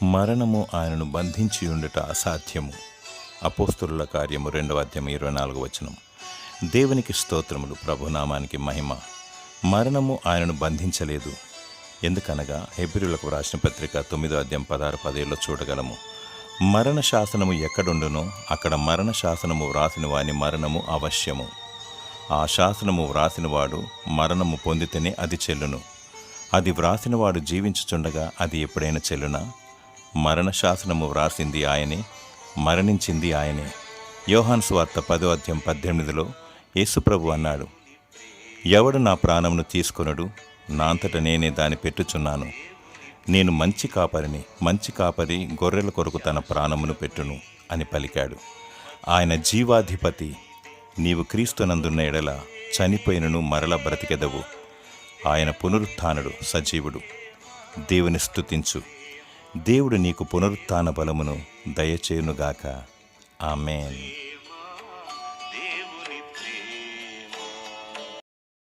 మరణము ఆయనను బంధించి ఉండుట అసాధ్యము. అపోస్తలుల కార్యము 2వ అధ్యాయం 24వ వచనం. దేవునికి స్తోత్రములు, ప్రభునామానికి మహిమ. మరణము ఆయనను బంధించలేదు. ఎందుకనగా హెబ్రీయులకు రాసిన పత్రిక 9వ అధ్యాయం 16-17 చూడగలము. మరణ శాసనము ఎక్కడుండునో అక్కడ మరణ శాసనము వ్రాసిన వాని మరణము అవశ్యము. ఆ శాసనము వ్రాసినవాడు మరణము పొందితేనే అది చెల్లును. అది వ్రాసినవాడు జీవించుచుండగా అది ఎప్పుడైనా చెల్లునా? మరణ శాసనము వ్రాసింది ఆయనే, మరణించింది ఆయనే. యోహాను సువార్త 10వ అధ్యాయం 18లో యేసుప్రభు అన్నాడు, ఎవడు నా ప్రాణమును తీసుకొనడు, నా అంతట నేనే దాన్ని పెట్టుచున్నాను. నేను మంచి కాపరిని, మంచి కాపరి గొర్రెల కొరకు తన ప్రాణమును పెట్టును అని పలికాడు. ఆయన జీవాధిపతి. నీవు క్రీస్తునందున్న ఎడల చనిపోయినను మరల బ్రతికెదవు. ఆయన పునరుత్థానుడు, సజీవుడు. దేవుని స్తుతించు. దేవుడు నీకు పునరుత్థాన బలమును దయచేయునుగాక. ఆమేన్.